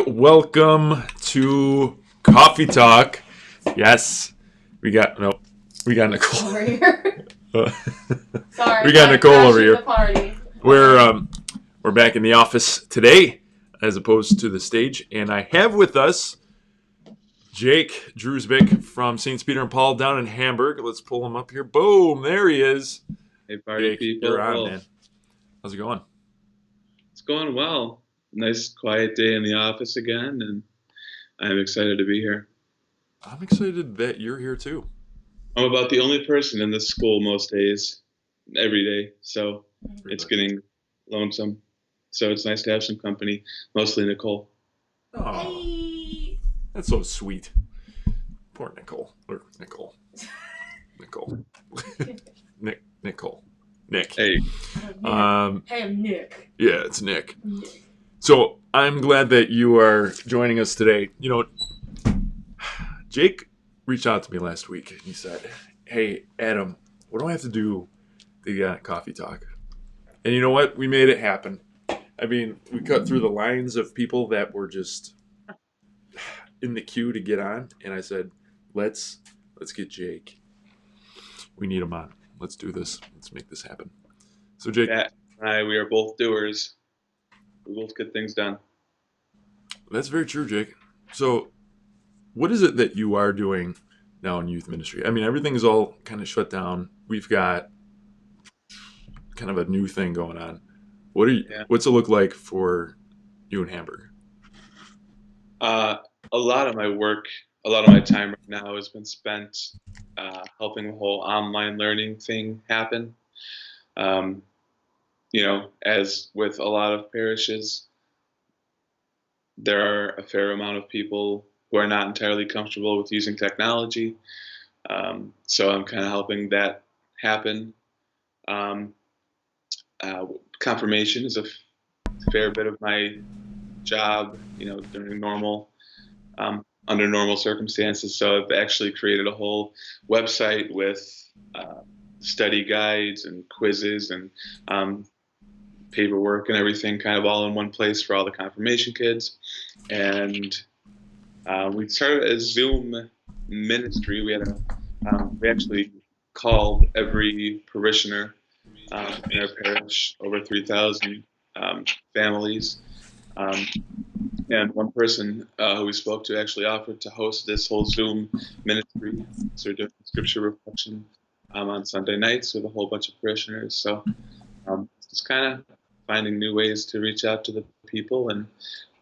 Welcome to Coffee Talk. Yes, we got Nicole. Over here. Uh, Sorry, we got Nicole over crashing here. the party. We're back in the office today, as opposed to the stage, and I have with us Jake Druzbik from St. Peter and Paul down in Hamburg. Let's pull him up here. Boom, there he is. Hey, party Jake, people. you're on, man. How's it going? It's going well. Nice quiet day in the office again, and I'm excited to be here. I'm excited that you're here too. I'm about the only person in this school most days, every day, so it's getting lonesome. So it's nice to have some company, mostly Nicole. Oh, Hey. that's so sweet. Poor Nicole. Or Nicole. Nicole. Nicole. Nick. Hey, Hey, I'm Nick. Yeah, it's Nick. So I'm glad that you are joining us today. You know, Jake reached out to me last week. And he said, "Hey, Adam, what do I have to do to get on Coffee Talk?" And you know what? We made it happen. I mean, we cut through the lines of people that were just in the queue to get on, and I said, "Let's get Jake. We need him on. Let's do this. Let's make this happen." So, Jake, Matt and I, we are both doers. We both get things done. that's very true, Jake. So, what is it that you are doing now in youth ministry? I mean, everything's all kind of shut down. We've got kind of a new thing going on. Yeah. What's it look like for you in Hamburg? A lot of my work, a lot of my time right now has been spent helping the whole online learning thing happen. Um, as with a lot of parishes, there are a fair amount of people who are not entirely comfortable with using technology. So I'm kind of helping that happen. Um, Confirmation is a fair bit of my job, during under normal circumstances. So I've actually created a whole website with study guides and quizzes and paperwork and everything kind of all in one place for all the confirmation kids. And we started a Zoom ministry. We actually called every parishioner in our parish, over 3,000 families. And one person who we spoke to actually offered to host this whole Zoom ministry. So we're doing scripture reflection on Sunday nights with a whole bunch of parishioners. So just kind of finding new ways to reach out to the people and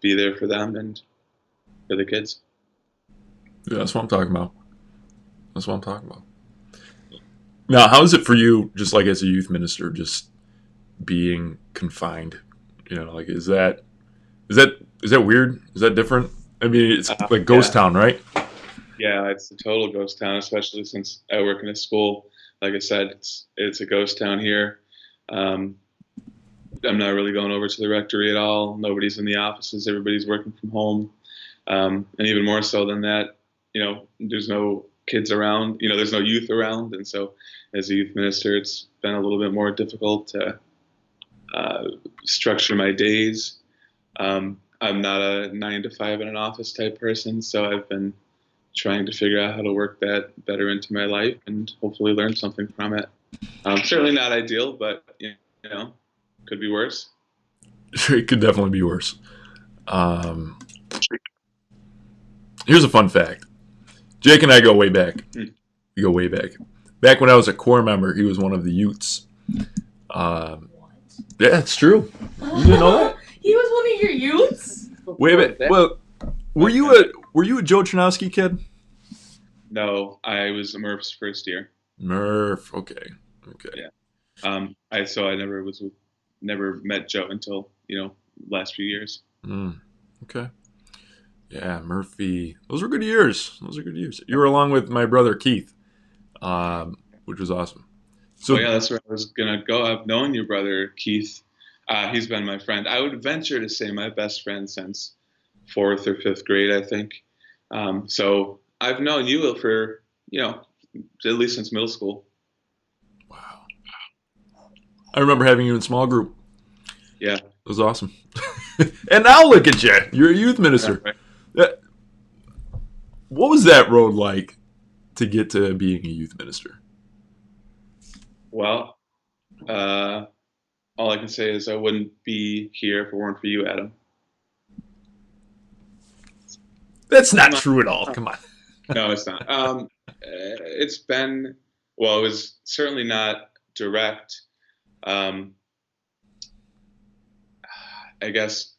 be there for them and for the kids. Yeah, that's what I'm talking about. Now, how is it for you, just like as a youth minister, just being confined? Like is that weird? Is that different? I mean, it's like ghost town, right? Yeah, it's a total ghost town, especially since I work in a school. Like I said, it's a ghost town here. I'm not really going over to the rectory at all. Nobody's in the offices. Everybody's working from home. And even more so than that, there's no kids around. There's no youth around. And so as a youth minister, it's been a little bit more difficult to structure my days. I'm not a 9 to 5 in an office type person, so I've been trying to figure out how to work that better into my life and hopefully learn something from it. Certainly not ideal, but could be worse. It could definitely be worse. Here's a fun fact. Jake and I go way back. We go way back. Back when I was a core member, he was one of the Utes. Yeah, it's true. You didn't know that? He was one of your youths? Way back. Well, were you a Joe Chernowski kid? No, I was Murph's first year. Murph. Okay. Yeah. I never met Joe until last few years. Okay. Yeah, Murphy. Those were good years. You were along with my brother Keith, which was awesome. So yeah, that's where I was gonna go. I've known your brother Keith. He's been my friend. I would venture to say my best friend since 4th or 5th grade, I think. So I've known you for at least since middle school. Wow. I remember having you in small group. Yeah. It was awesome. And now look at you. You're a youth minister. What was that road like to get to being a youth minister? Well, all I can say is I wouldn't be here if it weren't for you, Adam. That's not true at all. Come on. No, it's not. It's been, well, it was certainly not direct. I guess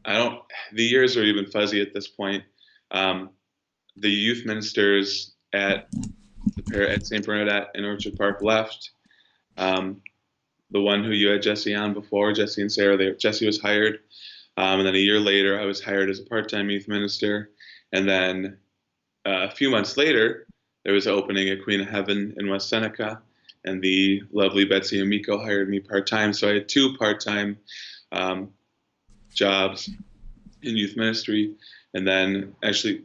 the years are even fuzzy at this point. The youth ministers at St. Bernadette in Orchard Park left. The one who you had Jesse on before, Jesse and Sarah, Jesse was hired. And then a year later, I was hired as a part-time youth minister. And then a few months later, there was an opening at Queen of Heaven in West Seneca, and the lovely Betsy Amico hired me part-time. So I had 2 part-time jobs in youth ministry. And then actually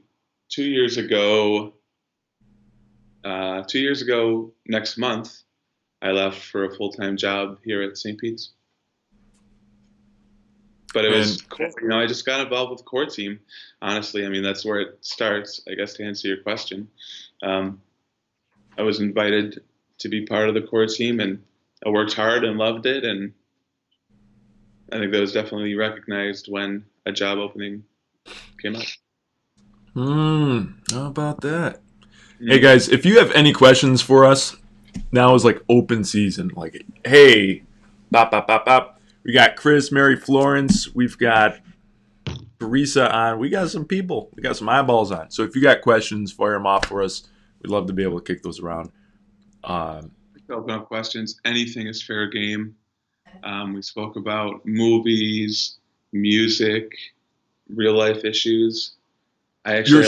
2 years ago next month, I left for a full-time job here at St. Pete's. But it was cool. I just got involved with the core team. Honestly, I mean, that's where it starts, I guess, to answer your question. I was invited to be part of the core team, and I worked hard and loved it. And I think that was definitely recognized when a job opening came up. How about that? Hey, guys, if you have any questions for us, now is like open season. Like, hey, bop, bop, bop, bop. We got Chris, Mary, Florence. We've got Teresa on. We got some people. We got some eyeballs on. So if you got questions, fire them off for us. We'd love to be able to kick those around. Open up questions. Anything is fair game. We spoke about movies, music, real life issues. Your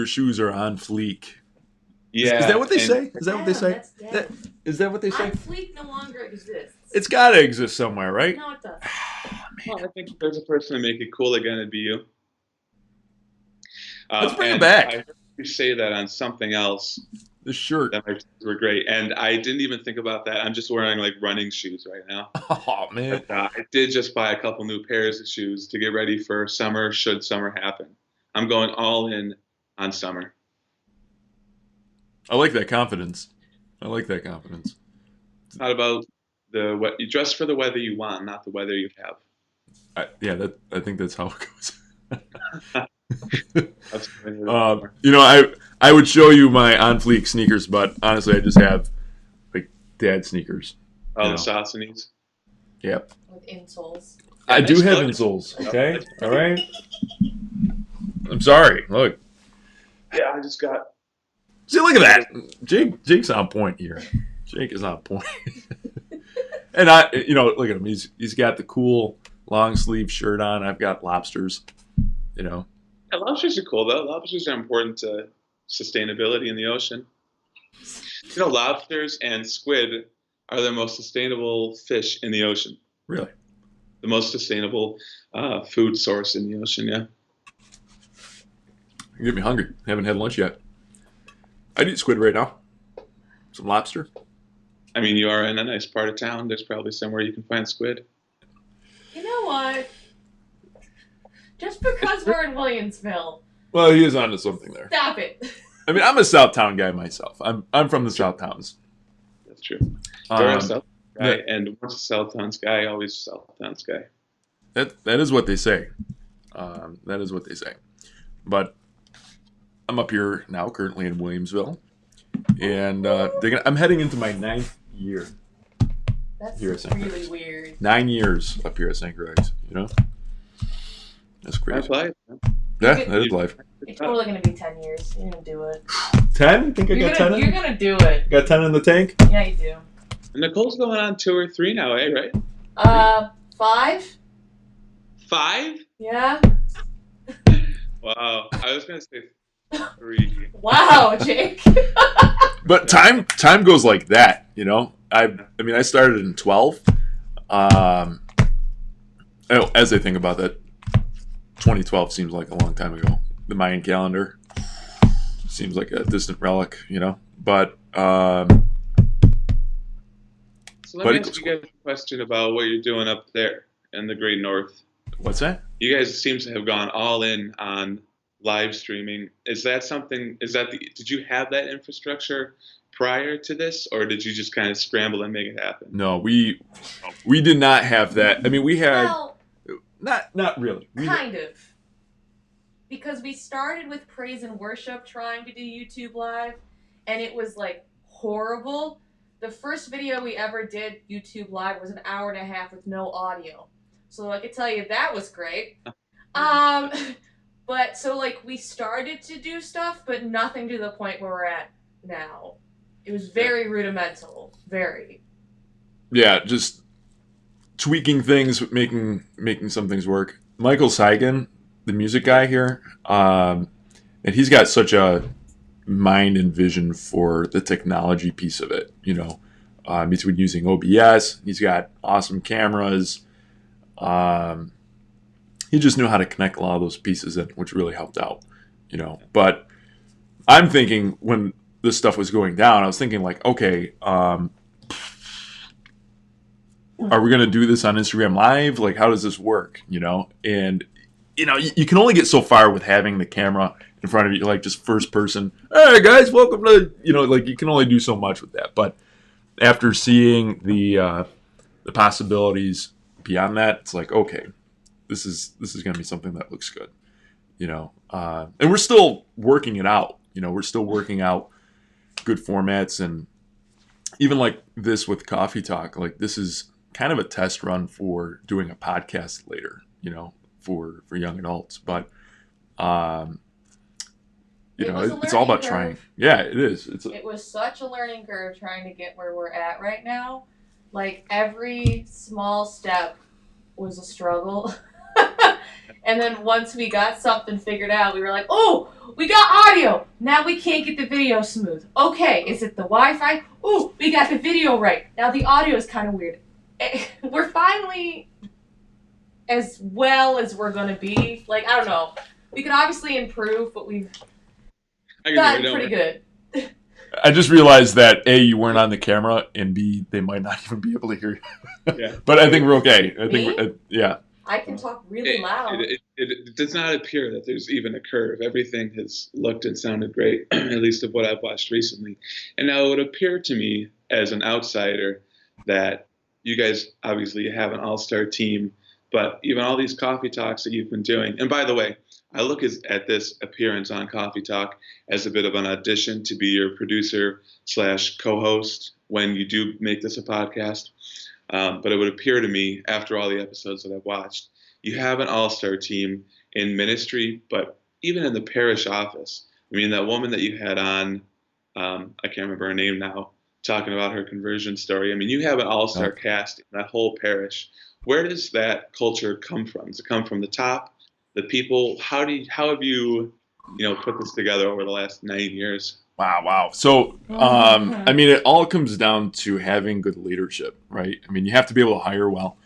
shoes are on fleek. Yeah. Is that what they say? Is that what they say? Is that what they say? On fleek no longer exists. It's got to exist somewhere, right? No, it doesn't. Well, I think if there's a person to make it cool again, it'd be you. Let's bring it back. I heard you say that on something else. The shirt. That my shoes were great. And I didn't even think about that. I'm just wearing like running shoes right now. Oh, man. But, I did just buy a couple new pairs of shoes to get ready for summer, should summer happen. I'm going all in on summer. I like that confidence. It's not about you dress for the weather you want, not the weather you have. I think that's how it goes. I would show you my on fleek sneakers, but honestly, I just have like dad sneakers. Oh, the Sassonis. Yep. With insoles. I do have insoles. Okay. All right. I'm sorry. Look. Yeah, I just got. See, look at that. Jake's on point here. Jake is on point. And look at him. He's got the cool long sleeve shirt on. I've got lobsters. Yeah, lobsters are cool though. Lobsters are important to sustainability in the ocean. Lobsters and squid are the most sustainable fish in the ocean. Really? The most sustainable food source in the ocean. Yeah. You get me hungry. Haven't had lunch yet. I'd eat squid right now. Some lobster. I mean, you are in a nice part of town. There's probably somewhere you can find squid. You know what? Just because we're in Williamsville. Well, he is onto something there. Stop it. I mean, I'm a Southtown guy myself. I'm from the Southtowns. That's true. You're a South guy, and once a Southtowns guy, always a Southtowns guy. That is what they say. That is what they say. But I'm up here now, currently in Williamsville, and I'm heading into my 9th year. That's here at St. really Greg's. weird. 9 years up here at St. Greg's. That's crazy. That's life. Yeah, that is life. It's totally going to be 10 years. You're going to do it. 10? You think I got 10 in? You're going to do it. Got 10 in the tank? Yeah, you do. And Nicole's going on 2 or 3 now, right? 5? 5? Yeah. Wow. I was going to say 3. Wow, Jake. But time goes like that, I mean, I started in 12. As I think about that, 2012 seems like a long time ago. The Mayan calendar seems like a distant relic, But so let me ask you guys a question about what you're doing up there in the Great North. What's that? You guys seem to have gone all in on live streaming. Is that something? Did you have that infrastructure prior to this, or did you just kind of scramble and make it happen? No, we did not have that. I mean, we had Well, not really. kind of. Because we started with praise and worship trying to do YouTube Live, and it was like horrible. The first video we ever did YouTube Live was an hour and a half with no audio. So I could tell you that was great. But so like we started to do stuff, but nothing to the point where we're at now. It was very rudimental. Very. Yeah, just tweaking things, making some things work. Michael Seigan, the music guy here, and he's got such a mind and vision for the technology piece of it. You know, between using OBS, he's got awesome cameras. He just knew how to connect a lot of those pieces in, which really helped out. You know, but I'm thinking when this stuff was going down, I was thinking like, okay, are we going to do this on Instagram Live? Like, how does this work? You know, and you know, you can only get so far with having the camera in front of you, like just first person. Hey guys, welcome to, you know, like you can only do so much with that. But after seeing the possibilities beyond that, it's like, okay, this is going to be something that looks good, you know. And we're still working it out. You know, we're still working out good formats, and even like this with Coffee Talk, like this is kind of a test run for doing a podcast later, you know, for young adults. But you know, it's all about trying. Yeah, it is. It was such a learning curve trying to get where we're at right now. Like every small step was a struggle. And then once we got something figured out, we were like, oh, we got audio. Now we can't get the video smooth. Okay, is it the Wi-Fi? Oh, we got the video right. Now the audio is kind of weird. We're finally as well as we're going to be. Like, I don't know. We could obviously improve, but we've gotten pretty good. I just realized that A, you weren't on the camera, and B, they might not even be able to hear you. Yeah. But I think we're okay. I think, yeah. I can talk really loud. It does not appear that there's even a curve. Everything has looked and sounded great, at least of what I've watched recently. And now it would appear to me as an outsider that you guys obviously have an all-star team, but even all these coffee talks that you've been doing. And by the way, I look at this appearance on Coffee Talk as a bit of an audition to be your producer / co-host when you do make this a podcast. But it would appear to me, after all the episodes that I've watched, you have an all-star team in ministry, but even in the parish office. I mean, that woman that you had on, I can't remember her name now, talking about her conversion story. I mean, you have an all-star cast in that whole parish. Where does that culture come from? Does it come from the top, the people? How have you put this together over the last 9 years? Wow. So, I mean, it all comes down to having good leadership, right? I mean, you have to be able to hire well.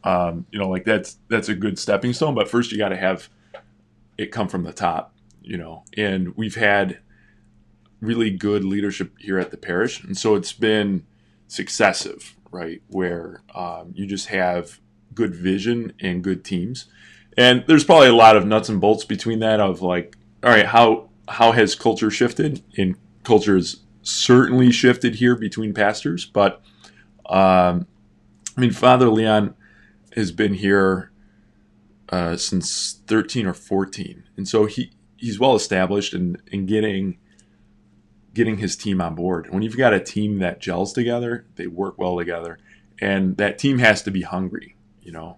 You know, like that's a good stepping stone, but first you got to have it come from the top, you know, and we've had really good leadership here at the parish. And so it's been successive, right? Where you just have good vision and good teams. And there's probably a lot of nuts and bolts between that of like, all right, how has culture shifted? And culture has certainly shifted here between pastors. But, I mean, Father Leon has been here since 13 or 14. And so he's well established in getting his team on board. When you've got a team that gels together, they work well together. And that team has to be hungry, you know.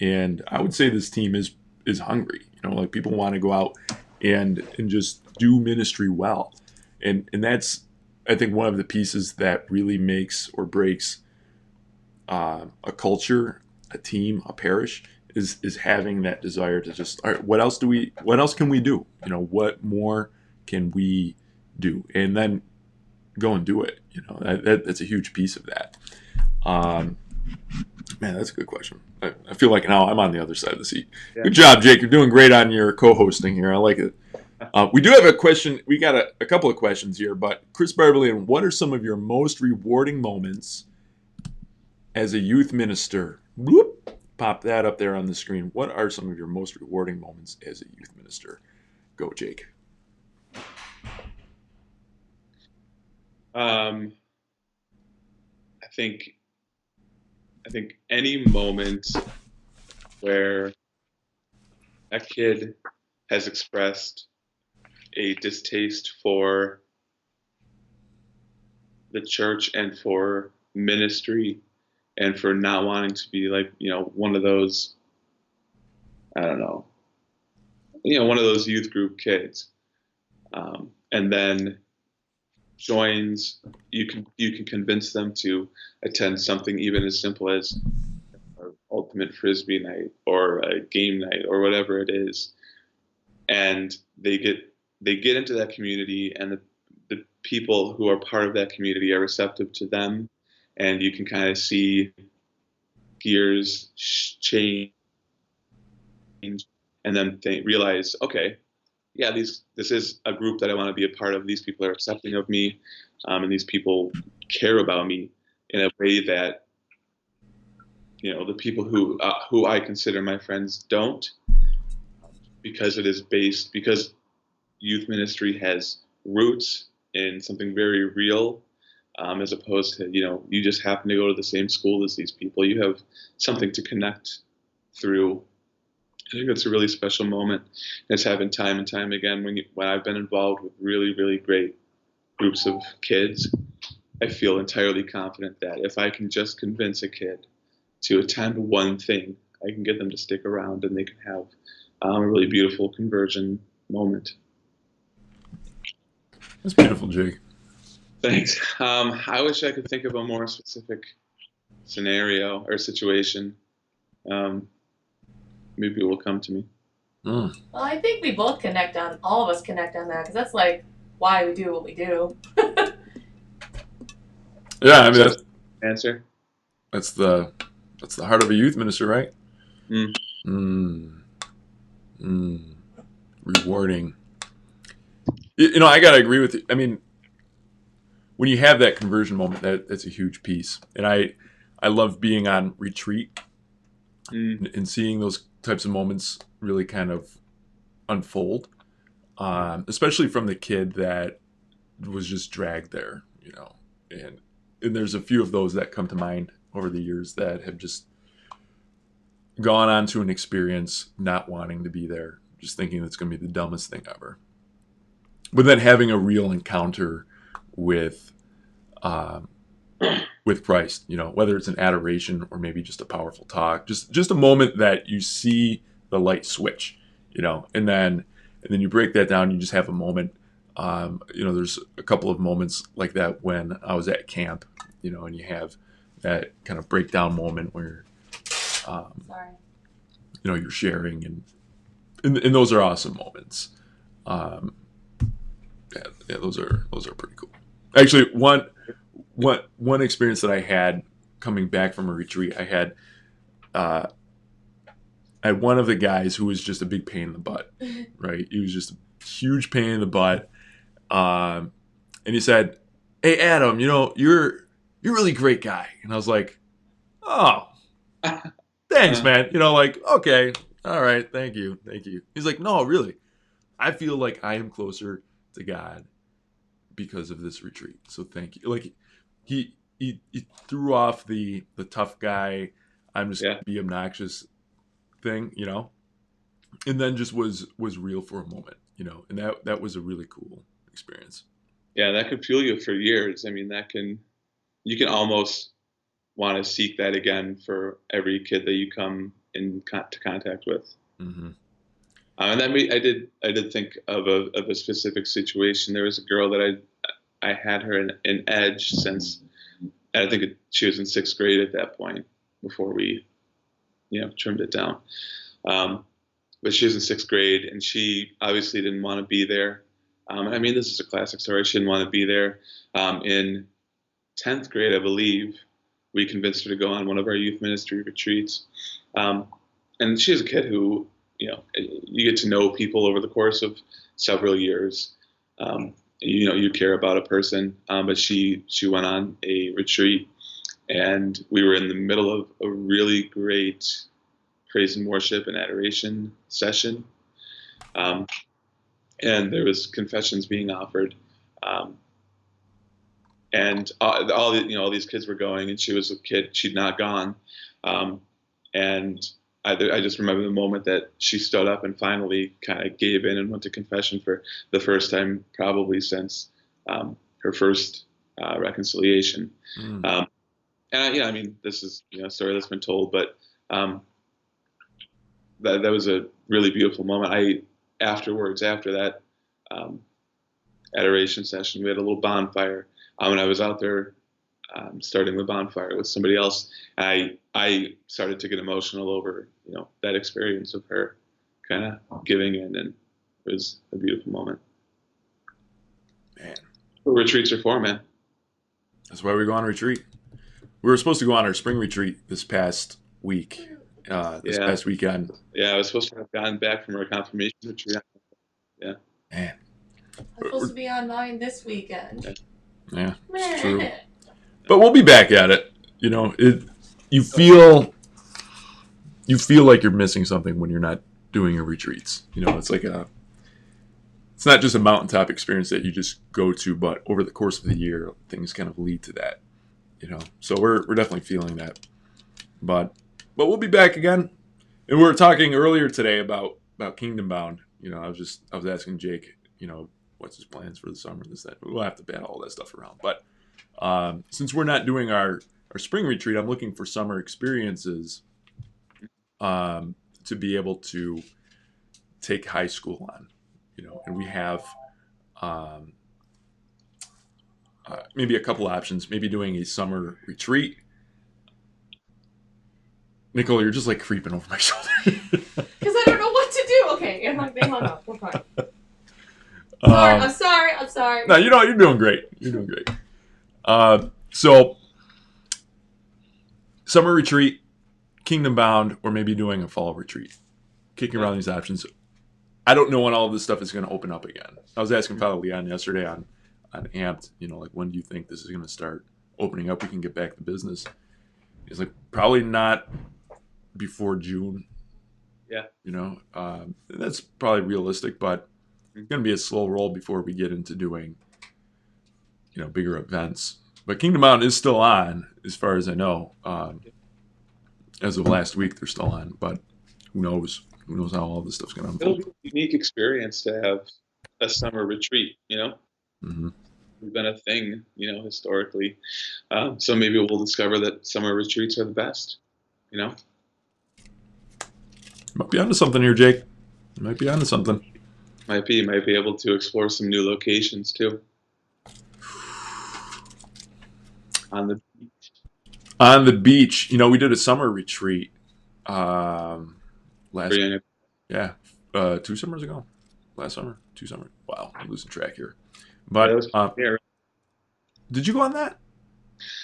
And I would say this team is hungry. You know, like people want to go out and just do ministry well. And that's, I think, one of the pieces that really makes or breaks a culture, a team, a parish, is having that desire to just, all right, what else can we do? You know, what more can we do? And then go and do it. You know, that's a huge piece of that. Man, that's a good question. I feel like now I'm on the other side of the seat. Yeah. Good job, Jake. You're doing great on your co-hosting here. I like it. We do have a question. We got a couple of questions here, but Chris Barbalian, what are some of your most rewarding moments as a youth minister? Whoop, pop that up there on the screen. What are some of your most rewarding moments as a youth minister? Go, Jake. Um, I think any moment where a kid has expressed a distaste for the church and for ministry and for not wanting to be like, one of those, I don't know, one of those youth group kids. And then joins, you can convince them to attend something even as simple as an ultimate frisbee night or a game night or whatever it is, and they get into that community, and the people who are part of that community are receptive to them, and you can kind of see gears change, and then they realize, okay, yeah, this is a group that I want to be a part of. These people are accepting of me, and these people care about me in a way that the people who I consider my friends don't, because because youth ministry has roots in something very real, as opposed to you just happen to go to the same school as these people. You have something to connect through. I think that's a really special moment. It's happened time and time again when I've been involved with really, really great groups of kids. I feel entirely confident that if I can just convince a kid to attend one thing, I can get them to stick around, and they can have a really beautiful conversion moment. That's beautiful, Jake. Thanks. I wish I could think of a more specific scenario or situation. Maybe it will come to me. Mm. Well, I think we both connect on, all of us connect on that, because that's like why we do what we do. Yeah, I mean Answer. that's the heart of a youth minister, right? Mm. Rewarding. I gotta agree with you. I mean, when you have that conversion moment, that's a huge piece. And I love being on retreat and seeing those types of moments really kind of unfold, especially from the kid that was just dragged there, and there's a few of those that come to mind over the years that have just gone on to an experience not wanting to be there, just thinking it's going to be the dumbest thing ever. But then having a real encounter with Christ, whether it's an adoration or maybe just a powerful talk, just a moment that you see the light switch, and then you break that down. You just have a moment. There's a couple of moments like that when I was at camp, and you have that kind of breakdown moment where, Sorry. You're sharing, and those are awesome moments. Yeah, those are pretty cool. Actually, one experience that I had coming back from a retreat, I had one of the guys who was just a big pain in the butt, right? He was just a huge pain in the butt, and he said, "Hey, Adam, you're a really great guy," and I was like, "Oh, thanks, man." Okay, all right, thank you. He's like, "No, really, I feel like I am closer to God because of this retreat. So thank you." Like he threw off the tough guy, I'm just gonna be obnoxious thing, and then just was real for a moment, and that was a really cool experience. Yeah, that could fuel you for years. I mean, you can almost want to seek that again for every kid that you come into contact with. Mm-hmm. And then I did think of a specific situation. There was a girl that I had her in Edge since I think she was in 6th grade at that point before we trimmed it down. But she was in 6th grade, and she obviously didn't want to be there. I mean, this is a classic story. She didn't want to be there. In 10th grade, I believe, we convinced her to go on one of our youth ministry retreats. And she was a kid who, you get to know people over the course of several years. You care about a person. But she went on a retreat, and we were in the middle of a really great praise and worship and adoration session, um, and there was confessions being offered, um, and all these kids were going, and she was a kid; she'd not gone, and I just remember the moment that she stood up and finally kind of gave in and went to confession for the first time, probably since her first reconciliation. Mm. And I mean, this is a story that's been told, but that was a really beautiful moment. After that um, adoration session, we had a little bonfire. And I was out there starting the bonfire with somebody else, I started to get emotional over that experience of her kind of giving in, and it was a beautiful moment. Man, What retreats are for, man. that's why we go on retreat. We were supposed to go on our spring retreat this past week, past weekend. Yeah, I was supposed to have gotten back from our confirmation retreat. Yeah. Man. I'm supposed to be on mine this weekend. Yeah, it's true. But we'll be back at it. You feel like you're missing something when you're not doing your retreats. It's like it's not just a mountaintop experience that you just go to, but over the course of the year, things kind of lead to that. So we're definitely feeling that. But we'll be back again. And we were talking earlier today about Kingdom Bound. I was asking Jake, what's his plans for the summer, this, that. We'll have to bat all that stuff around. But since we're not doing our spring retreat, I'm looking for summer experiences to be able to take high school on. And we have maybe a couple options. Maybe doing a summer retreat. Nicole, you're just like creeping over my shoulder. Because I don't know what to do. Okay, they hung up. We're fine. I'm sorry. No, you're doing great. So, summer retreat, Kingdom Bound, or maybe doing a fall retreat. Kicking around these options. I don't know when all of this stuff is going to open up again. I was asking Father Leon yesterday on Amped, like, when do you think this is going to start opening up? We can get back to business. He's like, probably not before June. Yeah. That's probably realistic, but it's going to be a slow roll before we get into doing, bigger events. But Kingdom Bound is still on, as far as I know. As of last week, they're still on, but who knows? Who knows how all this stuff's going to unfold? It'll be a unique experience to have a summer retreat, Mm-hmm. It's been a thing, historically. So maybe we'll discover that summer retreats are the best, Might be onto something here, Jake. Might be onto something. Might be able to explore some new locations too. On the beach. On the beach, we did a summer retreat last 2 summers ago. Last summer, 2 summers. Wow, I'm losing track here. But did you go on that?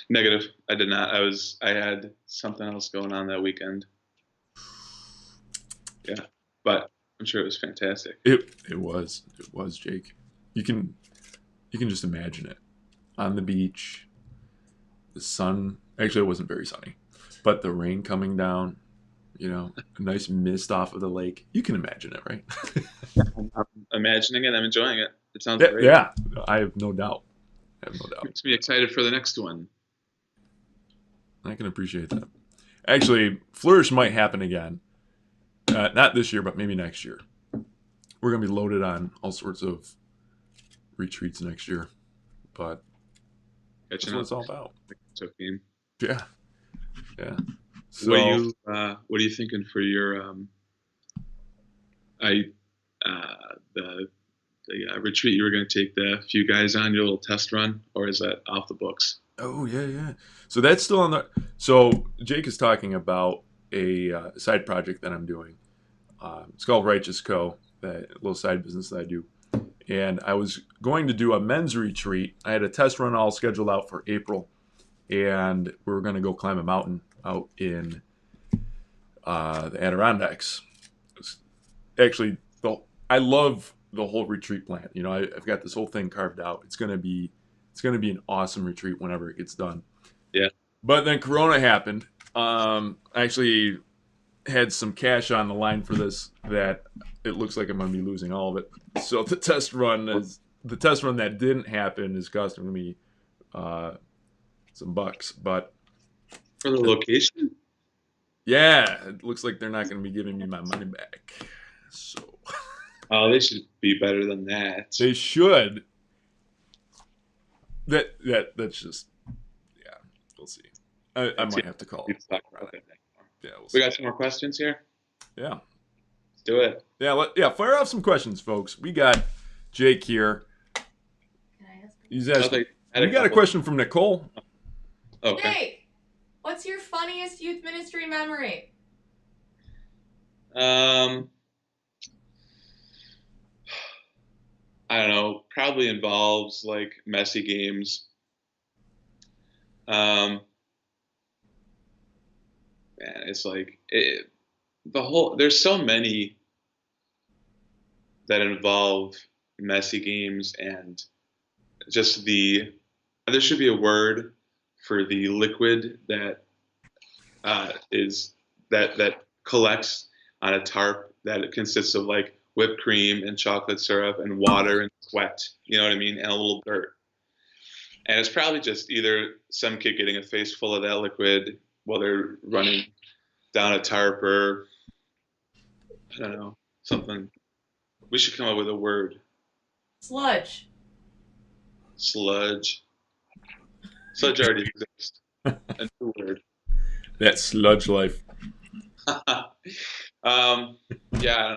Negative. I did not. I had something else going on that weekend. Yeah, but I'm sure it was fantastic. It was, Jake. You can just imagine it on the beach. The sun. Actually, it wasn't very sunny, but the rain coming down. A nice mist off of the lake. You can imagine it, right? I'm imagining it. I'm enjoying it. It sounds great. Yeah, I have no doubt. Makes me excited for the next one. I can appreciate that. Actually, Flourish might happen again. Not this year, but maybe next year. We're going to be loaded on all sorts of retreats next year. But that's what it's all about. It's okay. Yeah. So, what are you thinking for your the retreat you were going to take the few guys on, your little test run, or is that off the books? Oh yeah. So that's still on the. So Jake is talking about a side project that I'm doing. It's called Righteous Co. That little side business that I do, and I was going to do a men's retreat. I had a test run all scheduled out for April, and we were going to go climb a mountain out in the Adirondacks. Actually, I love the whole retreat plan. I've got this whole thing carved out. It's gonna be an awesome retreat whenever it gets done. Yeah. But then Corona happened. I actually had some cash on the line for this that it looks like I'm going to be losing all of it. So the test run that didn't happen is costing me some bucks. But For the location? yeah, it looks like they're not going to be giving me my money back. So Oh, they should be better than that. they should. That's just, yeah, we'll see. I might have to call. We talk about that next time. Yeah, we'll We see. got some more questions here. Yeah. Let's do it. Yeah, fire off some questions, folks. We got Jake here. Can I ask? He's I asking. had We got a couple- question from Nicole. Okay. Jake, what's your funniest youth ministry memory? I don't know. Probably involves like messy games. Man, it's like there's so many that involve messy games and just there should be a word for the liquid that that collects on a tarp that consists of like whipped cream and chocolate syrup and water and sweat, you know what I mean, and a little dirt. And it's probably just either some kid getting a face full of that liquid while they're running down a tarp, or I don't know, something. We should come up with a word. Sludge. Sludge. Sludge already exists. A new word. That sludge life. Yeah,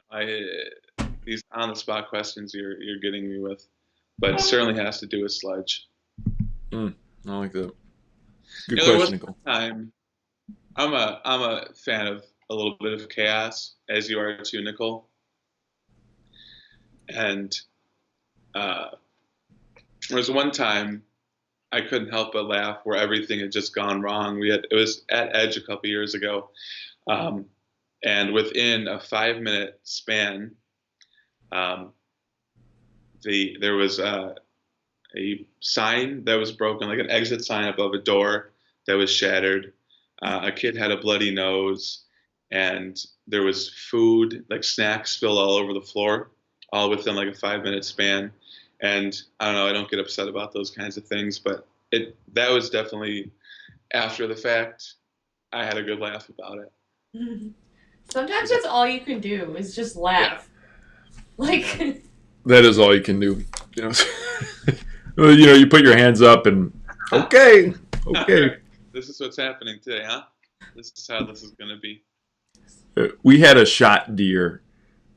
these on the spot questions you're getting me with, but it certainly has to do with sludge. I like that. Good There was question, Nicole. a time. I'm a fan of a little bit of chaos, as you are too, Nicole. And there was one time I couldn't help but laugh where everything had just gone wrong. It was at Edge a couple years ago, and within a 5-minute span, there was a sign that was broken, like an exit sign above a door that was shattered. A kid had a bloody nose, and there was food, like snacks, spilled all over the floor, all within like a 5-minute span. And I don't know, I don't get upset about those kinds of things, but that was definitely after the fact. I had a good laugh about it. Sometimes that's all you can do is just laugh. Like, That is all you can do. You know, well, you put your hands up and okay. This is what's happening today, huh? This is how this is going to be. We had a shot deer.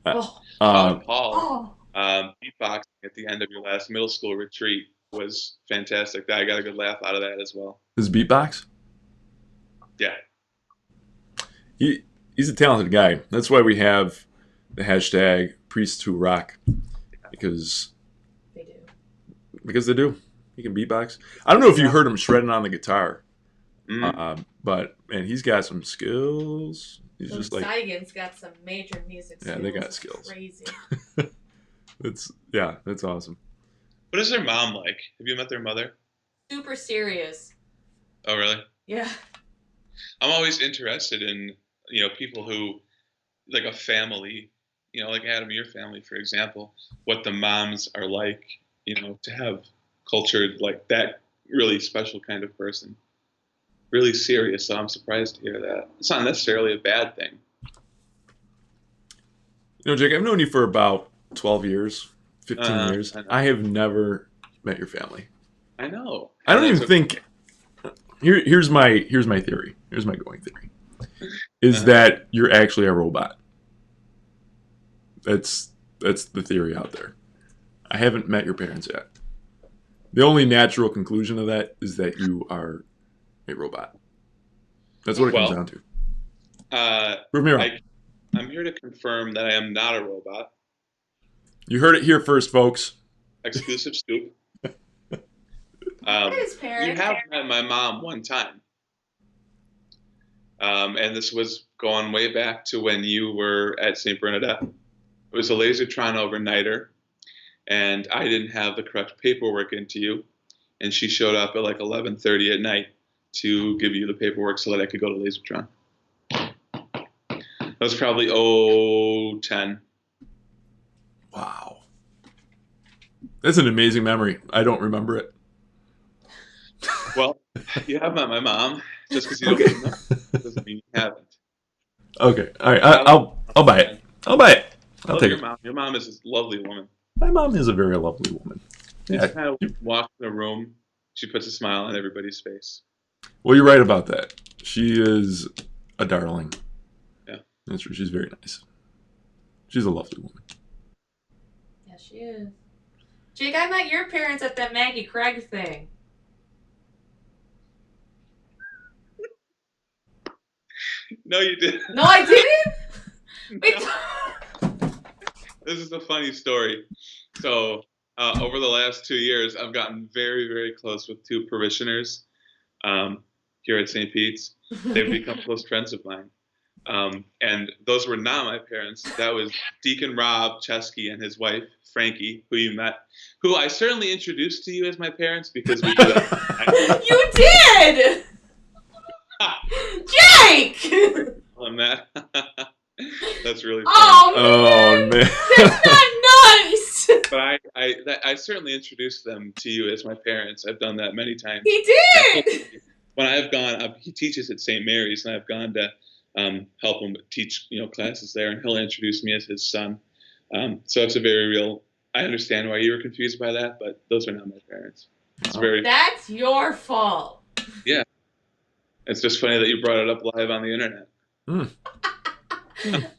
oh, Paul, oh, beatboxing at the end of your last middle school retreat was fantastic. I got a good laugh out of that as well. His beatbox. Yeah. He's a talented guy. That's why we have the hashtag Priests Who Rock, because they do. they do. He can beatbox. I don't know if you heard him shredding on the guitar, but man, he's got some skills. He's Those just like, Saigon's got some major music skills. Yeah, they got skills. Crazy. that's awesome. What is their mom like? Have you met their mother? Super serious. Oh, really? Yeah. I'm always interested in, people who, like a family, like Adam, your family, for example, what the moms are like, to have cultured like that really special kind of person. Really serious, so I'm surprised to hear that. It's not necessarily a bad thing. Jake, I've known you for about 12 years, 15 years. I I have never met your family. I know. I don't even think. Here's my theory. Here's my going theory. Is that you're actually a robot. That's the theory out there. I haven't met your parents yet. The only natural conclusion of that is that you are a robot. That's what it comes down to. Prove me wrong. I'm here to confirm that I am not a robot. You heard it here first, folks. Exclusive scoop. His parents. You have met my mom one time. And this was going way back to when you were at St. Bernadette. It was a Lasertron overnighter, and I didn't have the correct paperwork into you, and she showed up at like 11:30 at night to give you the paperwork so that I could go to Lasertron. That was probably 010. Wow. That's an amazing memory. I don't remember it. Well, you have met my mom. Just because you don't Okay. remember doesn't mean you haven't. Okay. All right. I'll buy it. I'll buy it. I'll Love take your it. mom. Your mom is a lovely woman. My mom is a very lovely woman. You Yeah. just kind of walk in the room. She puts a smile on everybody's face. Well, you're right about that. She is a darling. Yeah. That's true. She's very nice. She's a lovely woman. Yeah, she is. Jake, I met your parents at that Maggie Craig thing. No, you didn't. No, I didn't? Wait. This is a funny story. So, over the last 2 years, I've gotten very, very close with two parishioners here at St. Pete's. They've become close friends of mine. And those were not my parents. That was Deacon Rob Chesky and his wife, Frankie, who you met, who I certainly introduced to you as my parents because we do that. You did! Jake! On that. That's really funny. Oh, Oh, man. That's not nice! But I certainly introduced them to you as my parents. I've done that many times. He did! When I've gone, he teaches at St. Mary's, and I've gone to help him teach classes there, and he'll introduce me as his son. So it's a very real. I understand why you were confused by that, but those are not my parents. It's very. That's your fault. Yeah. It's just funny that you brought it up live on the internet.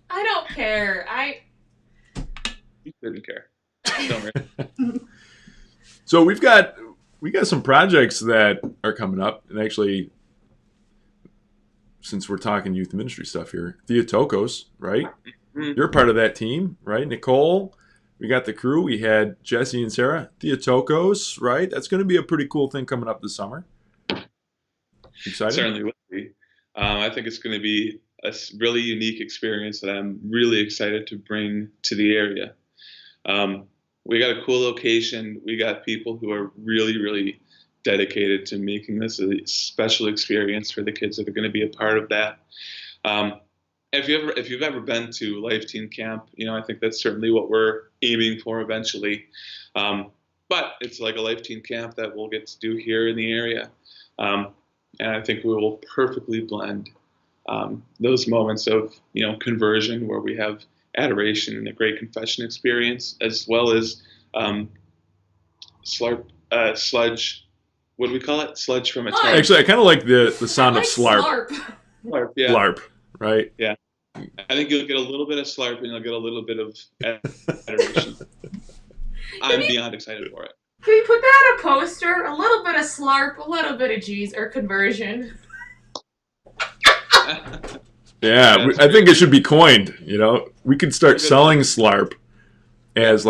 I don't care. You couldn't care. Don't worry. So we got some projects that are coming up, and actually, since we're talking youth ministry stuff here, Theotokos, right? Mhm. You're part of that team, right? Nicole, we got the crew. We had Jesse and Sarah. Theotokos, right? That's going to be a pretty cool thing coming up this summer. Excited? Certainly will be. I think it's going to be a really unique experience that I'm really excited to bring to the area. We got a cool location. We got people who are really, really dedicated to making this a special experience for the kids that are going to be a part of that. If you've ever been to Life Teen Camp, I think that's certainly what we're aiming for eventually. But it's like a Life Teen Camp that we'll get to do here in the area. And I think we will perfectly blend those moments of conversion where we have adoration and a great confession experience, as well as sludge. What do we call it? Sludge from a tongue. Actually, I kind of like the sound I of like slarp. Slarp, yeah. Slarp, right? Yeah. I think you'll get a little bit of slarp and you'll get a little bit of adoration. I'm beyond excited for it. Can we put that on a poster? A little bit of slarp, a little bit of G's, or conversion. Yeah, I think it should be coined. We could start selling slarp as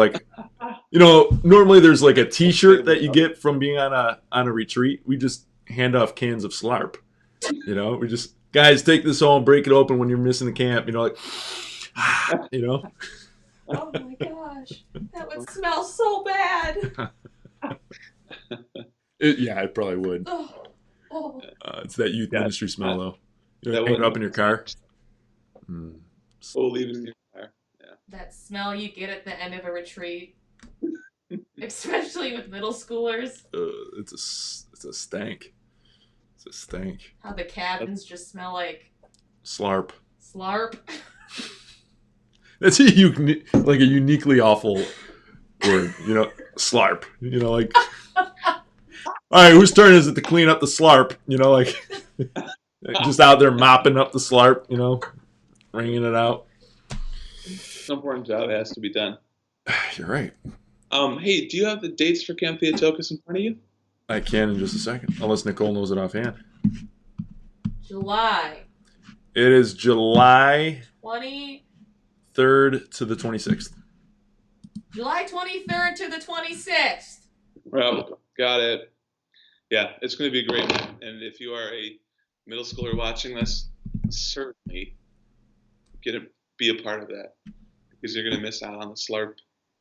normally there's like a T-shirt that you get from being on a retreat. We just hand off cans of slarp. We just guys take this home, break it open when you're missing the camp. Oh my gosh, that would smell so bad. It probably would. Oh. It's that youth ministry smell though. That Hang it up in your car. We'll leave it in your car. Yeah. That smell you get at the end of a retreat, especially with middle schoolers. It's a stank. It's a stank. How the cabins just smell like Slarp. slarp. That's a uniquely awful word. Slarp. All right, whose turn is it to clean up the slarp? Just out there mopping up the slarp. Wringing it out. It's an important job. It has to be done. You're right. Hey, do you have the dates for Camp Theotokos in front of you? I can in just a second, unless Nicole knows it offhand. July It is July 20. 3rd to the 26th. July 23rd to the 26th. Well, got it. Yeah, it's going to be great. And if you are a middle schooler watching this, certainly be a part of that, because you're going to miss out on the slarp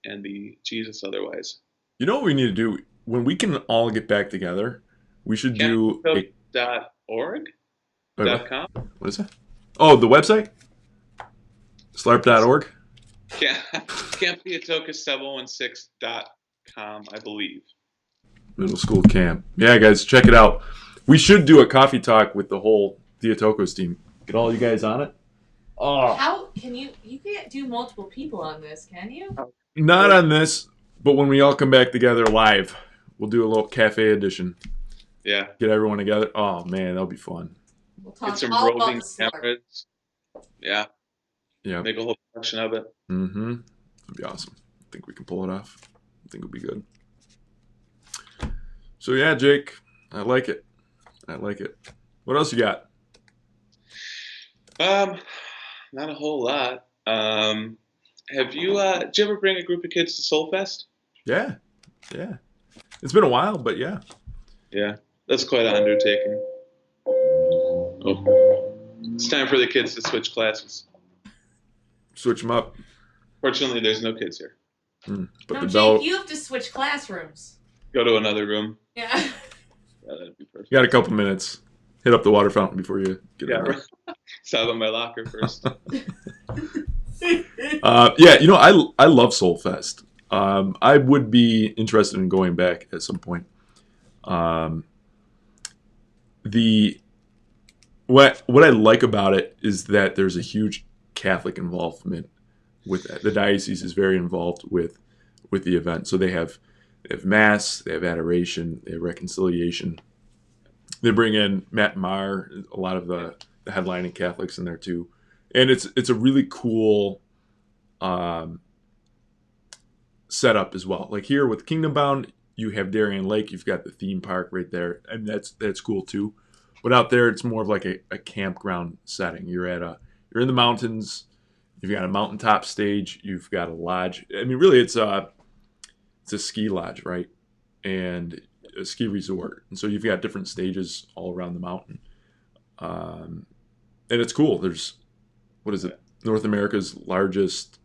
and the Jesus otherwise. You know what we need to do? When we can all get back together, we should do .org? Wait, .com? what is that? Oh, the website? Slarp.org? Camptheotoka716.com, I believe. Middle school camp. Yeah, guys, check it out. We should do a coffee talk with the whole Theotokos team. Get all you guys on it. Oh, How can you can't do multiple people on this, can you? not on this, but when we all come back together live, we'll do a little cafe edition. Yeah. Get everyone together. Oh man, that'll be fun. We'll talk Get some all about roving the slurp. cameras. Yeah. Yeah. Make a whole production of it. Mm-hmm. That'd be awesome. I think we can pull it off. I think it'll be good. So yeah, Jake, I like it. What else you got? Not a whole lot. Did you ever bring a group of kids to Soulfest? Yeah. It's been a while, but yeah. Yeah, that's quite an undertaking. Oh, it's time for the kids to switch classes. Switch them up. Fortunately, there's no kids here. But No, the Jake, bell. you have to switch classrooms. Go to another room. Yeah. Yeah, that'd be perfect. You got a couple minutes. Hit up the water fountain before you get Yeah, it. right. Stop at my locker first. I love Soulfest. I would be interested in going back at some point. What I like about it is that there's a huge Catholic involvement with that. The diocese is very involved with the event. So they have mass, they have adoration, they have reconciliation. They bring in Matt Maher, a lot of the headlining Catholics in there too, and it's a really cool setup as well. Like here with Kingdom Bound, you have Darien Lake, you've got the theme park right there, and that's cool too. But out there, it's more of like a campground setting. You're in the mountains. You've got a mountaintop stage. You've got a lodge. I mean, really, it's a ski lodge, right? And a ski resort. And so you've got different stages all around the mountain. And it's cool. There's, what is it? North America's largest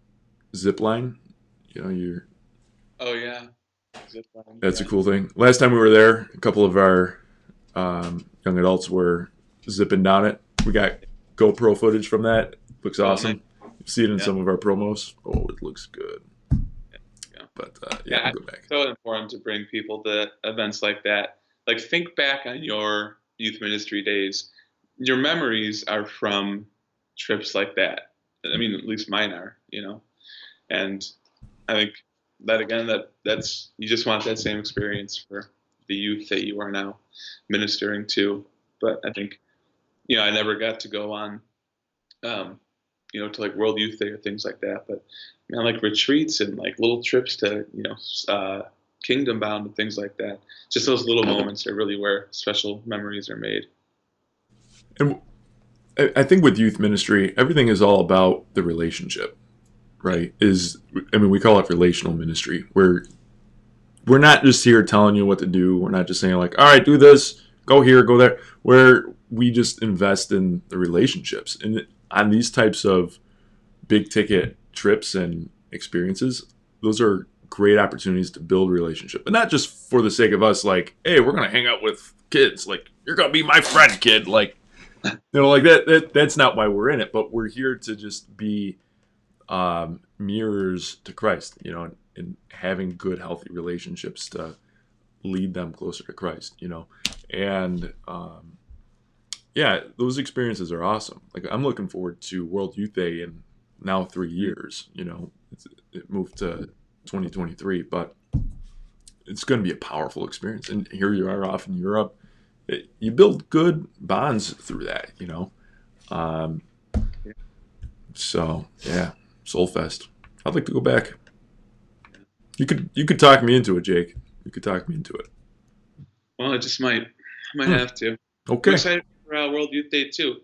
zip line. Oh, yeah. Zip line, That's a cool thing. Last time we were there, a couple of our young adults were zipping down it. We got GoPro footage from that. Looks awesome. You see it in some of our promos. Oh, it looks good. Yeah. But I'll go back. It's so important to bring people to events like that. Like, think back on your youth ministry days. Your memories are from trips like that. I mean, at least mine are, And I think that, again, that's you just want that same experience for the youth that you are now ministering to. But I think, I never got to go on, to like World Youth Day or things like that. But like retreats and like little trips to, Kingdom Bound and things like that. Just those little moments are really where special memories are made. And I think with youth ministry, everything is all about the relationship, right? We call it relational ministry, where we're not just here telling you what to do. We're not just saying like, all right, do this, go here, go there. Where we just invest in the relationships. And on these types of big ticket trips and experiences, those are great opportunities to build relationship. But not just for the sake of us, like, hey, we're going to hang out with kids. Like, you're going to be my friend, kid. Like, like that's not why we're in it. But we're here to just be mirrors to Christ, and having good, healthy relationships to lead them closer to Christ, and those experiences are awesome. Like, I'm looking forward to World Youth Day in now 3 years. It moved to 2023, but it's going to be a powerful experience. And here you are off in Europe. You build good bonds through that, So yeah, Soulfest. I'd like to go back. You could talk me into it, Jake. You could talk me into it. Well, I just might have to. Okay. I'm excited for World Youth Day too.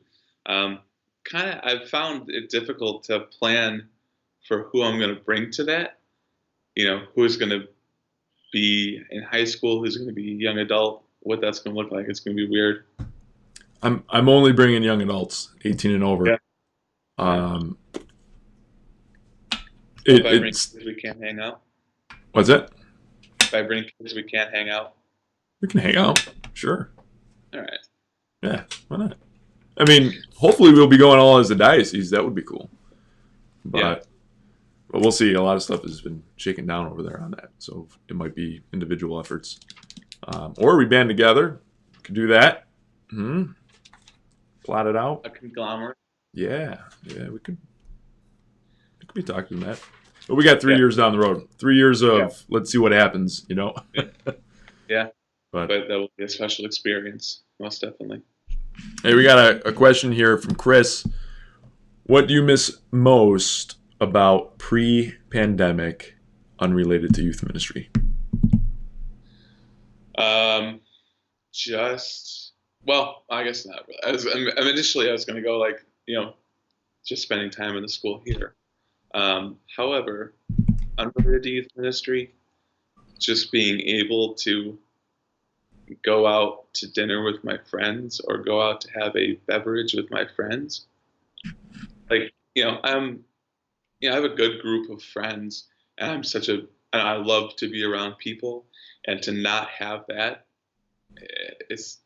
I've found it difficult to plan for who I'm going to bring to that. Who's going to be in high school, who's going to be young adult, what that's going to look like. It's going to be weird. I'm only bringing young adults, 18 and over. Yeah. If I bring kids, we can't hang out. What's that? If I bring kids, we can't hang out. We can hang out, sure. All right. Yeah, why not? I mean, hopefully we'll be going all as a diocese. That would be cool. But we'll see. A lot of stuff has been shaken down over there on that, so it might be individual efforts, or we band together. Could do that. Plot it out. A conglomerate. Yeah, we could be talking that. But we got 3 years down the road. 3 years of let's see what happens. Yeah. But that will be a special experience, most definitely. Hey, we got a question here from Chris. What do you miss most about pre-pandemic, unrelated to youth ministry? I guess not really. Initially I was going to go just spending time in the school here. However, unrelated to youth ministry, just being able to go out to dinner with my friends or go out to have a beverage with my friends. I have a good group of friends, and I love to be around people, and to not have that, it's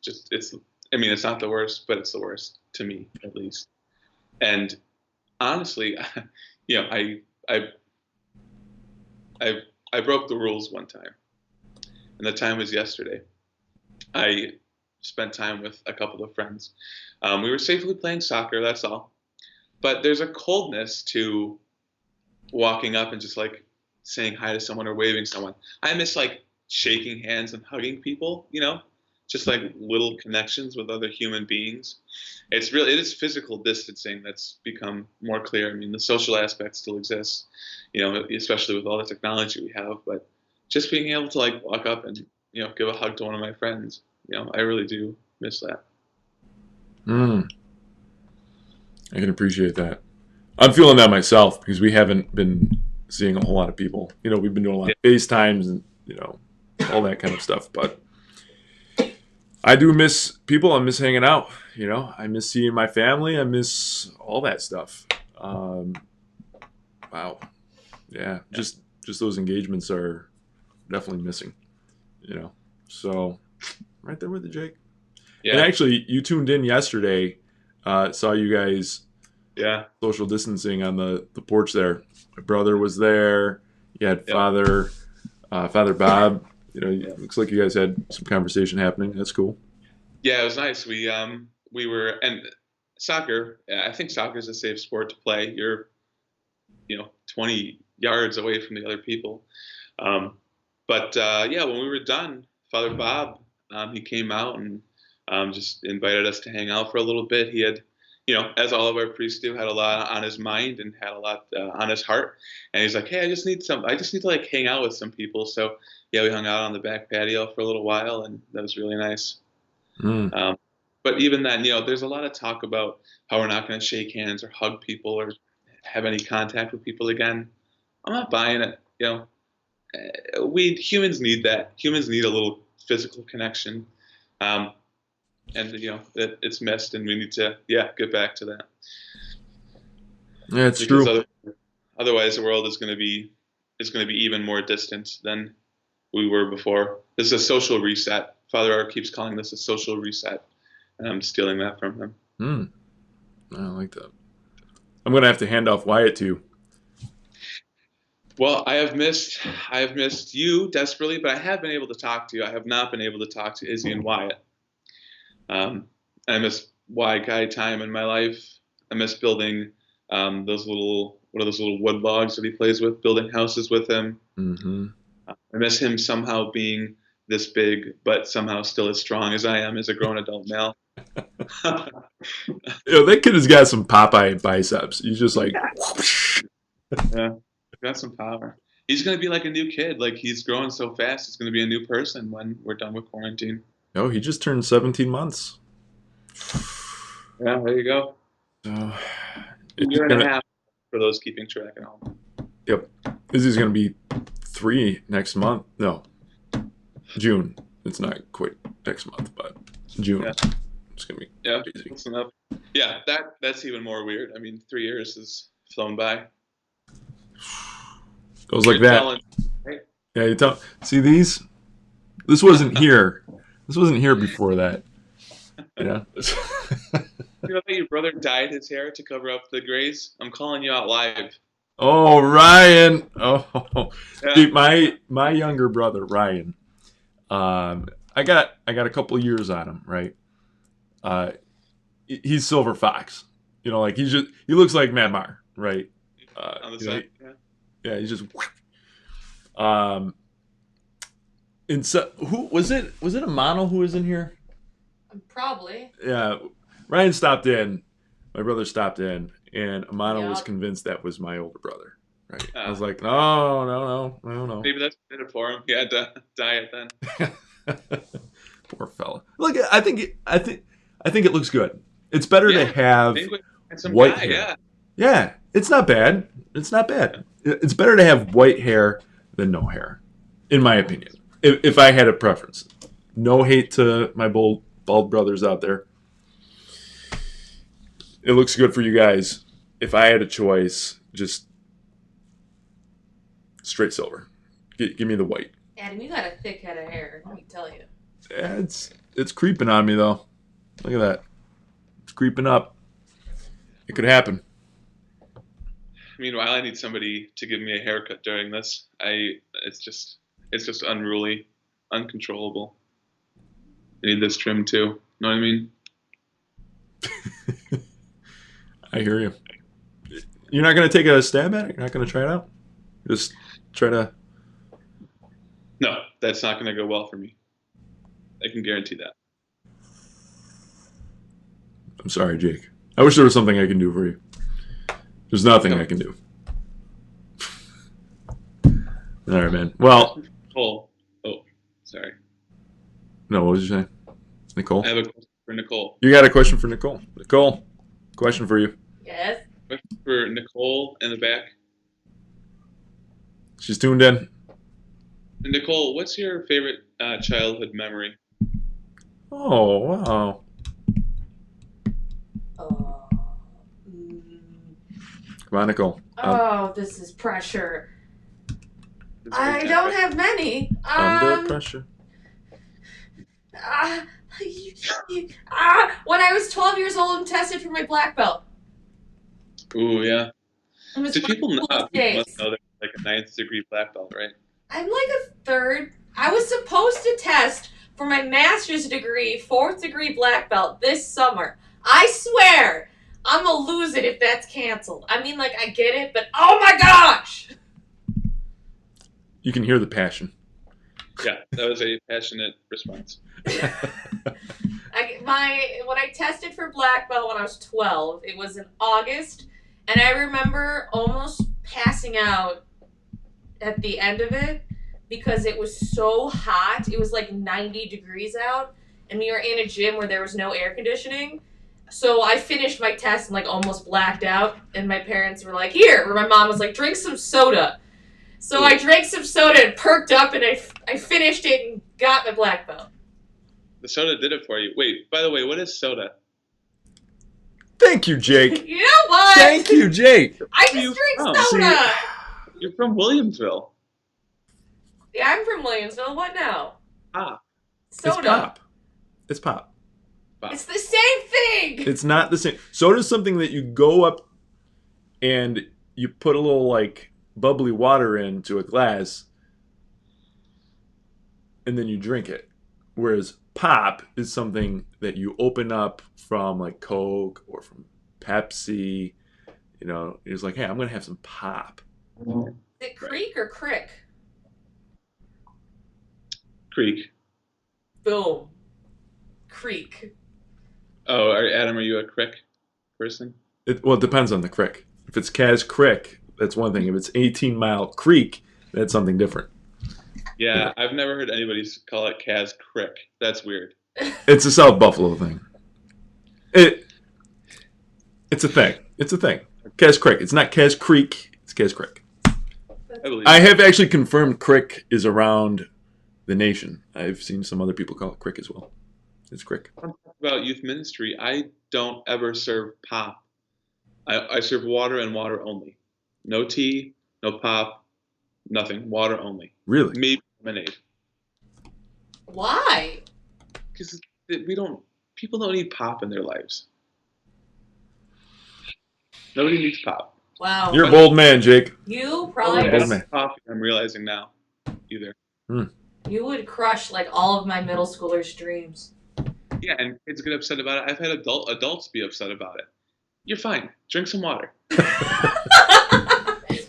not the worst, but it's the worst to me, at least. And honestly, I broke the rules one time, and the time was yesterday. I spent time with a couple of friends. We were safely playing soccer, that's all. But there's a coldness to walking up and just saying hi to someone or waving someone. I miss shaking hands and hugging people, just little connections with other human beings. It is physical distancing that's become more clear. I mean, the social aspect still exists, especially with all the technology we have, but just being able to walk up and, give a hug to one of my friends, I really do miss that. I can appreciate that. I'm feeling that myself because we haven't been seeing a whole lot of people. We've been doing a lot of FaceTimes and, all that kind of stuff. But I do miss people. I miss hanging out. I miss seeing my family. I miss all that stuff. Wow. Yeah. Just those engagements are definitely missing, So right there with you, Jake. Yeah. And actually, you tuned in yesterday. Saw you guys social distancing on the porch there. My brother was there. You had Father Bob. Looks like you guys had some conversation happening. That's cool. Yeah, it was nice. We were, and soccer, I think soccer is a safe sport to play. You're 20 yards away from the other people. But when we were done, Father Bob, he came out and just invited us to hang out for a little bit. He had, as all of our priests do, had a lot on his mind and had a lot on his heart. And he's like, hey, I just need to hang out with some people. So we hung out on the back patio for a little while, and that was really nice. But even then, there's a lot of talk about how we're not going to shake hands or hug people or have any contact with people again. I'm not buying it. Humans need that. Humans need a little physical connection. And it's missed, and we need to get back to that. Yeah, it's true. Otherwise, the world is going to be even more distant than we were before. This is a social reset. Father Art keeps calling this a social reset, and I'm stealing that from him. I like that. I'm going to have to hand off Wyatt to you. Well, I have missed you desperately, but I have been able to talk to you. I have not been able to talk to Izzy and Wyatt. I miss Wyatt guy time in my life. I miss building those little wood logs that he plays with, building houses with him. Mm-hmm. I miss him somehow being this big, but somehow still as strong as I am as a grown adult male. That kid has got some Popeye biceps. He's just got some power. He's going to be like a new kid. He's growing so fast. He's going to be a new person when we're done with quarantine. Oh, he just turned 17 months. Yeah, there you go. So, a year and a half for those keeping track at home. Yep. Izzy's going to be 3 next month. No, June. It's not quite next month, but June. Yeah. It's going to be crazy. Close enough. Yeah, that's even more weird. I mean, 3 years has flown by. Goes like that. Talent, right? Yeah, you tell. See these? This wasn't here. This wasn't here before that. Yeah. You know that your brother dyed his hair to cover up the grays? I'm calling you out live. Oh, Ryan. Oh, Yeah. dude, my younger brother Ryan. I got a couple of years on him, right? Uh, he's Silver Fox. You know, like he looks like Madmar, right? On the You know, side. Yeah. yeah, he's just. Um, and so who was it? Was it Amano who was in here? Probably. Yeah, Ryan stopped in. My brother stopped in, and Amano was Yup. convinced that was my older brother. Right? I Ah, was like, no, no, no, no, maybe that's what did it for him. He had to diet then. no. Poor fella. Look, I think it looks good. It's better to Yeah. have Handsome white guy. hair. Yeah. Yeah, it's not bad. It's not bad. It's better to have white hair than no hair, in my opinion. If I had a preference, no hate to my bald brothers out there. It looks good for you guys. If I had a choice, just straight silver. Give me the white. Adam, you got a thick head of hair. Let me tell you. Yeah, it's creeping on me though. Look at that. It's creeping up. It could happen. Meanwhile, I need somebody to give me a haircut during this. It's just unruly, uncontrollable. I need this trim too. Know what I mean? I hear you. You're not gonna take a stab at it. You're not gonna try it out. Just try to. No, that's not going to go well for me. I can guarantee that. I'm sorry, Jake. I wish there was something I can do for you. There's nothing I can do. All right, man. Well, Oh, sorry. no. What was you saying, Nicole? I have a question for Nicole. You got a question for Nicole? Nicole, question for you. Yes. Question for Nicole in the back. She's tuned in. Nicole, what's your favorite childhood memory? Oh wow. Oh. Mm. Come on, Nicole. Oh, this is pressure. I don't have many. Under pressure. Ah, when I was 12 years old and tested for my black belt. Ooh, yeah. It was Do one people of know? the coolest People must days. know they're like a ninth degree black belt, right? I'm like a third. I was supposed to test for my master's degree, 4th degree black belt this summer. I swear, I'm gonna lose it if that's canceled. I mean, like, I get it, but oh my gosh! You can hear the passion. Yeah, that was a passionate response. When I tested for black belt when I was 12, it was in August, and I remember almost passing out at the end of it because it was so hot. It was like 90 degrees out, and we were in a gym where there was no air conditioning. So I finished my test and like almost blacked out, and my parents were like, "Here," or my mom was like, "Drink some soda." So I drank some soda and perked up, and I finished it and got my black belt. The soda did it for you. Wait, by the way, what is soda? Thank you, Jake. You know what? Thank you, Jake. I just Where are you drink from? soda. You're from Williamsville. Yeah, I'm from Williamsville. What now? Ah, Soda. It's pop. It's pop. It's the same thing. It's not the same. Soda's something that you go up and you put a little like bubbly water into a glass and then you drink it. Whereas pop is something that you open up from like Coke or from Pepsi. You know, it's like, hey, I'm gonna have some pop. Is it Creek or Crick? Creek. Boom. Creek. Oh, Adam, are you a Crick person? It depends on the creek. If it's Kaz Creek, that's one thing. If it's 18 Mile Creek, that's something different. Yeah, I've never heard anybody call it Kaz Crick. That's weird. It's a South Buffalo thing. It's a thing. It's a thing. Kaz Creek. It's not Kaz Creek. It's Kaz Creek. I believe I it. have actually confirmed Crick is around the nation. I've seen some other people call it Crick as well. It's Crick. About youth ministry, I don't ever serve pop. I serve water and water only. No tea, no pop, nothing. Water only. Really? Maybe lemonade. Why? Because people don't need pop in their lives. Nobody needs pop. Wow. You're a bold man, Jake. You Oh, probably Bold that's man. coffee, I'm realizing now. Either. you would crush like all of my middle schoolers' dreams. Yeah, and kids get upset about it. I've had adults be upset about it. You're fine. Drink some water.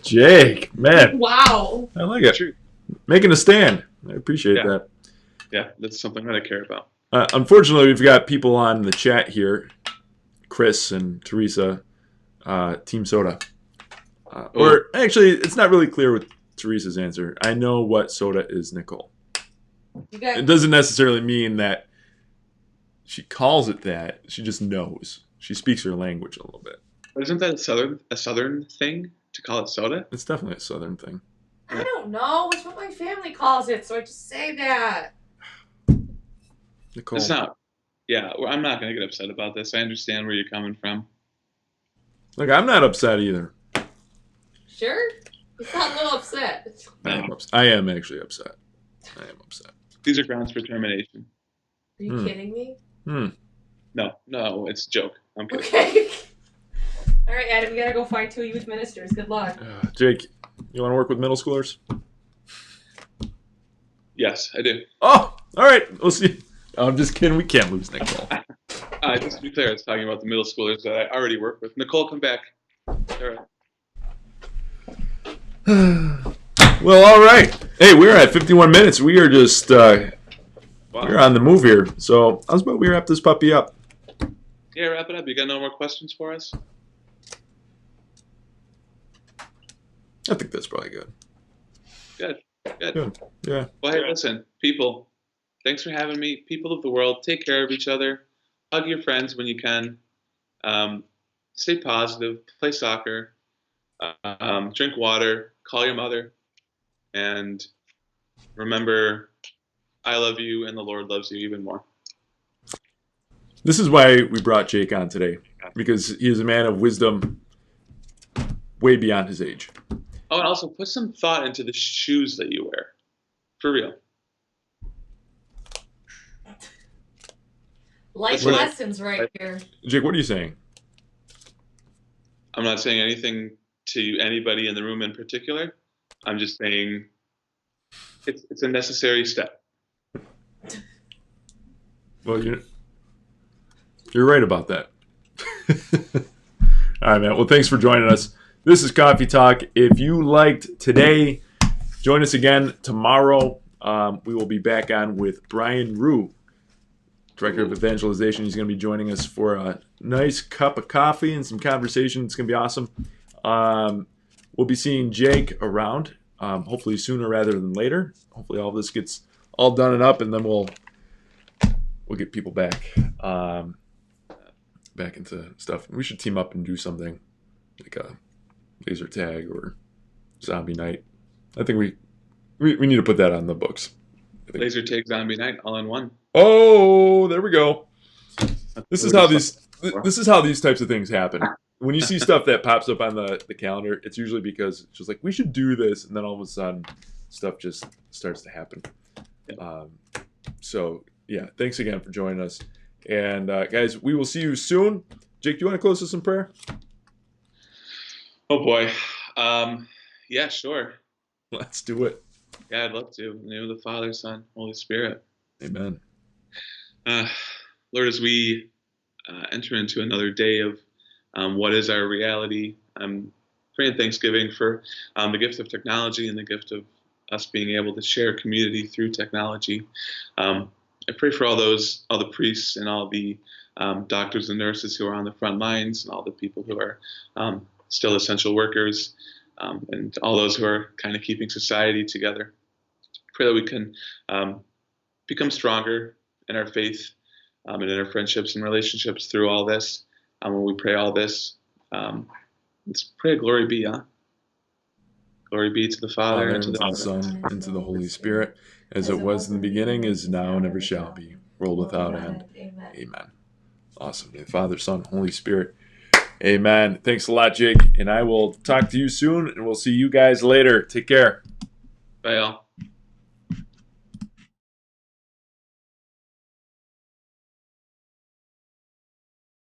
Jake, man, Wow. I like it. True. Making a stand. I appreciate Yeah. that. Yeah, that's something that I care about. Unfortunately, we've got people on the chat here, Chris and Teresa, Team Soda. Or actually, it's not really clear with Teresa's answer. I know what soda is, Nicole. You got It doesn't necessarily mean that she calls it that. She just knows. She speaks her language a little bit. But isn't that a southern thing to call it soda? It's definitely a southern thing. I don't know. It's what my family calls it, so I just say that. Nicole. It's not. Yeah, well, I'm not going to get upset about this. I understand where you're coming from. Look, I'm not upset either. Sure? You sound a little upset. I am actually upset. I am upset. These are grounds for termination. Are you kidding me? No, it's a joke. I'm kidding. Okay. All right, Adam, you gotta go find 2 youth ministers. Good luck. Jake, you want to work with middle schoolers? Yes, I do. Oh, all right. We'll see. I'm just kidding. We can't lose Nicole. Just to be clear, I was talking about the middle schoolers that I already work with. Nicole, come back. All right. Well, all right. Hey, we're at 51 minutes. We are just we're on the move here. So how's about we wrap this puppy up? Yeah, wrap it up. You got no more questions for us? I think that's probably good. Good. Good. Yeah. Well, hey, listen, people, thanks for having me. People of the world, take care of each other. Hug your friends when you can. Stay positive. Play soccer. Drink water. Call your mother. And remember, I love you and the Lord loves you even more. This is why we brought Jake on today, because he is a man of wisdom way beyond his age. Oh, and also put some thought into the shoes that you wear. For real. Life That's right. lessons right here. Jake, what are you saying? I'm not saying anything to anybody in the room in particular. I'm just saying it's a necessary step. Well, you're right about that. All right, man. Well, thanks for joining us. This is Coffee Talk. If you liked today, join us again tomorrow. We will be back on with Brian Rue, Director of Evangelization. He's going to be joining us for a nice cup of coffee and some conversation. It's going to be awesome. We'll be seeing Jake around, hopefully sooner rather than later. Hopefully all this gets all done and up, and then we'll get people back into stuff. We should team up and do something like a laser tag or zombie night. I think we need to put that on the books. Laser tag zombie night all in one. Oh, there we go. This is how these types of things happen. When you see stuff that pops up on the calendar, it's usually because it's just like, we should do this, and then all of a sudden stuff just starts to happen. So yeah, thanks again for joining us. And guys, we will see you soon. Jake, do you want to close us in prayer? Oh boy. Yeah, sure. Let's do it. Yeah, I'd love to. In the name of the Father, Son, Holy Spirit. Amen. Lord, as we enter into another day of what is our reality, I'm praying Thanksgiving for the gift of technology and the gift of us being able to share community through technology. I pray for all the priests and all the doctors and nurses who are on the front lines, and all the people who are still essential workers, and all those who are kind of keeping society together. Pray that we can become stronger in our faith and in our friendships and relationships through all this. When we pray all this, let's pray glory be, huh? Glory be to the Father, and to the Son, and to the Holy Spirit, as it was in the beginning, is now, and ever shall be, world without end. Amen. Awesome. The Father, Son, Holy Spirit. Amen. Thanks a lot, Jake. And I will talk to you soon, and we'll see you guys later. Take care. Bye, all.